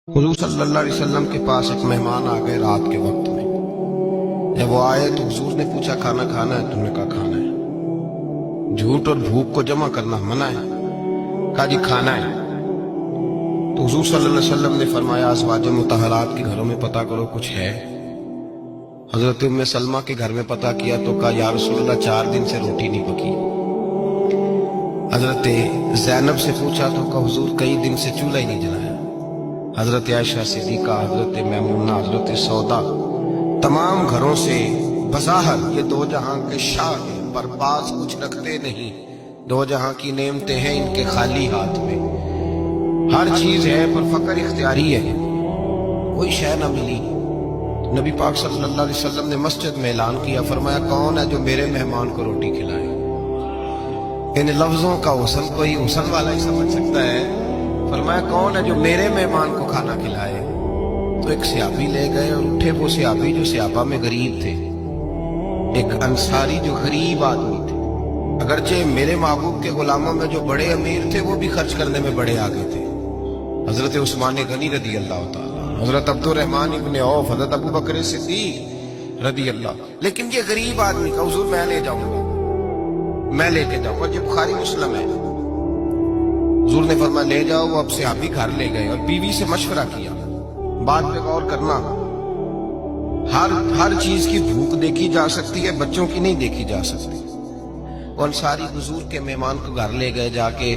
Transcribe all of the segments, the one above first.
हुजूर सल्लल्लाहु अलैहि वसल्लम के पास एक मेहमान आ गए रात के वक्त में। जब वो आए तो हुजूर ने पूछा खाना खाना है? तुमने कहा खाना है। झूठ और भूख को जमा करना मना है। कहा जी खाना है। तो हुजूर सल्लल्लाहु अलैहि वसल्लम ने फरमाया अज़वाज मुतहरात के घरों में पता करो कुछ है। हजरत उम्मे सलमा के घर में पता किया तो कहा या रसूलल्लाह 4 दिन से रोटी नहीं पकी। हजरत ज़ैनब से पूछा तो कहा हुजूर कई दिन से चूल्हा ही नहीं जलाया। हजरत आयशा सिद्दीका, हजरत मैमूना, हजरत सौदा, तमाम घरों से बज़ाहिर ये दो जहां के शाह हैं, पर पास कुछ रखते नहीं। दो जहां की नेमतें हैं इनके खाली हाथ में। हर चीज है पर फकर इख्तियारी है, कोई शय न मिली। नबी पाक सल्लल्लाहु अलैहि वसल्लम ने मस्जिद में ऐलान किया, फरमाया कौन है जो मेरे मेहमान को रोटी खिलाए। इन लफ्जों का हुस्न कोई हुस्न वाला ही समझ सकता है। फरमाया कौन है जो मेरे मेहमान को खाना खिलाए। तो एक सियाबी ले गए और उठे वो सियाबी जो सियाबा में गरीब थे, एक अंसारी जो गरीब आदमी थे। अगरचे मेरे महबूब के गुलामों में जो बड़े अमीर थे वो भी खर्च करने में बड़े आगे थे। हजरत उस्मान गनी रदी अल्लाह ताला, हजरत अब्दुर्रहमान इब्ने औफ, हजरत अबू बकर सिद्दीक रदी अल्लाह। लेकिन ये गरीब आदमी का हुजूर मैं ले जाऊंगा, मैं लेके जाऊंगा। जब बुखारी मुस्लिम है, हुजूर ने फरमाया ले जाओ। वो अब से आप ही घर ले गए और बीवी से मशवरा किया। बात पे गौर करना, हर चीज की भूख देखी जा सकती है, बच्चों की नहीं देखी जा सकती। वो अंसारी हुजूर के मेहमान को घर ले गए, जाके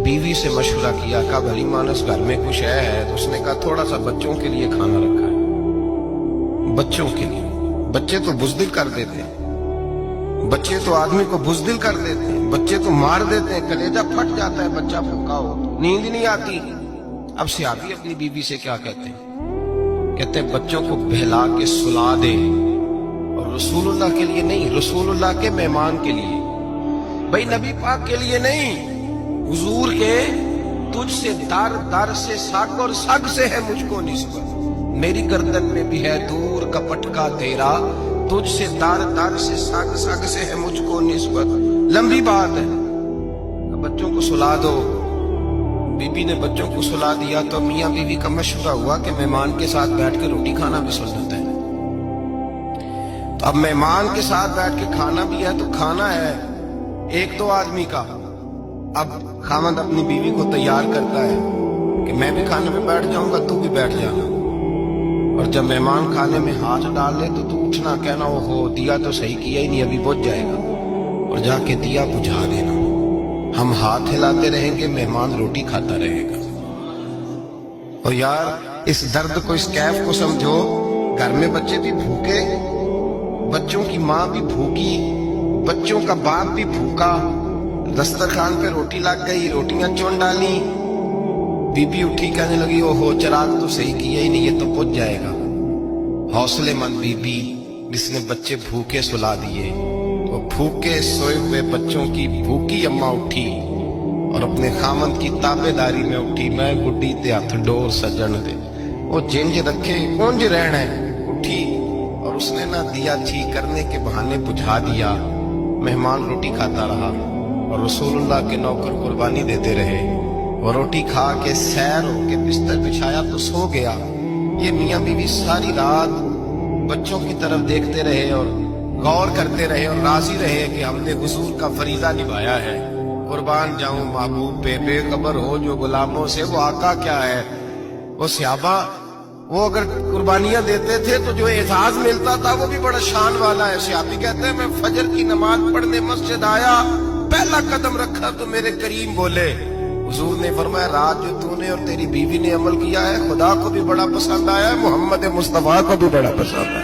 बीवी से मशवरा किया। कहा भली मानस घर में कुछ है? तो उसने कहा थोड़ा सा बच्चों के लिए खाना रखा है। बच्चों के लिए? बच्चे तो बुज़दिल कर देते हैं, बच्चे तो आदमी को बुज़दिल कर देते हैं, बच्चे तो मार देते हैं, कलेजा फट जाता है बच्चा भूखा हो, नींद नहीं आती। अब सियाबी अपनी बीवी से क्या कहते हैं? कहते हैं बच्चों को बहला के सुला दे, और रसूलुल्लाह के लिए नहीं, रसूलुल्लाह के मेहमान के लिए, भाई नबी पाक के लिए नहीं, हुजूर के तुझसे दर दर से साग और सग से है मुझको निस्बत। मेरी गर्दन में भी है दूर का पटका तेरा, तुझसे दर दर से सग सग से है मुझको निस्बत। लंबी बात है। बच्चों को सुला दो। बीबी ने बच्चों को सुला दिया तो मियाँ बीवी का मशवरा हुआ कि मेहमान के साथ बैठ के रोटी खाना भी सुन्नत है। तो अब मेहमान के साथ बैठ के खाना भी है तो खाना है एक दो आदमी का। अब खामद अपनी बीवी को तैयार करता है कि मैं भी खाने में बैठ जाऊंगा, तू भी बैठ जाना। और जब मेहमान खाने में हाथ डाल ले तो तू उठना, कहना वो हो दिया तो सही किया ही नहीं, अभी बुझ जाएगा, और जाके दिया बुझा देना। हम हाथ हिलाते रहेंगे, मेहमान रोटी खाता रहेगा। और यार इस दर्द को, इस कैफ को समझो। घर में बच्चे भी भूखे, बच्चों की माँ भी भूखी, बच्चों का बाप भी भूखा। दस्तरखान पे रोटी लग गई, रोटियां चुन डाली, बीबी उठी कहने लगी ओहो चिराग तो सही किया ही नहीं, ये तो बुझ जाएगा। हौसलेमंद बीबी जिसने बच्चे भूखे सुला दिए, वो भूखे सोए हुए बच्चों की भूखी अम्मा उठी और अपने खामन की ताबेदारी में उठी। मैं गुड्डी ते हथ डोर सजन दे, वो जिंज रखे कौन जी रहना है। उठी और उसने ना दिया ठीक करने के बहाने बुझा दिया। मेहमान रोटी खाता रहा और रसूलुल्लाह के नौकर कुर्बानी देते रहे। वो रोटी खा के सैर होके बिस्तर बिछाया तो सो गया। ये मियाँ बीवी सारी रात बच्चों की तरफ देखते रहे और गौर करते रहे और राजी रहे कि हमने हुजूर का फरीजा निभाया है। कुर्बान जाऊं महबूब पे, बेखबर हो जो गुलामों से, वो आका क्या है। वो सहाबा वो अगर कुर्बानियां देते थे तो जो एजाज मिलता था वो भी बड़ा शान वाला है। सहाबी कहते हैं मैं फजर की नमाज पढ़ने मस्जिद आया, पहला कदम रखा तो मेरे करीम बोले, हुजूर ने फरमाया रात जो तूने और तेरी बीवी ने अमल किया है खुदा को भी बड़ा पसंद आया है, मोहम्मद मुस्तफा को भी बड़ा पसंद है।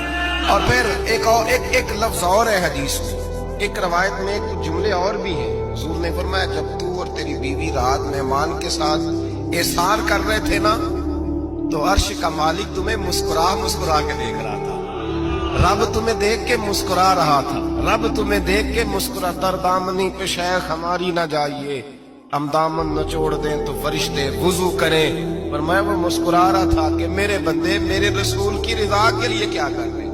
और फिर एक लफ्ज और है हदीस में, एक रवायत में कुछ जुमले और भी हैं। हुजूर ने फरमाया जब तू और तेरी बीवी रात मेहमान के साथ एसार कर रहे थे ना, तो अर्श का मालिक तुम्हें मुस्कुरा मुस्कुरा के देख रहा था। रब तुम्हें देख के मुस्कुरा रहा था, रब तुम्हें देख के मुस्कुरा। तर दामनी पे शेख हमारी ना जाइए, हम दामन न छोड़ दें तो फरिश्ते वुजू करें। पर मैं वो मुस्कुरा रहा था कि मेरे बंदे मेरे रसूल की रिजा के लिए क्या कर रहे हैं।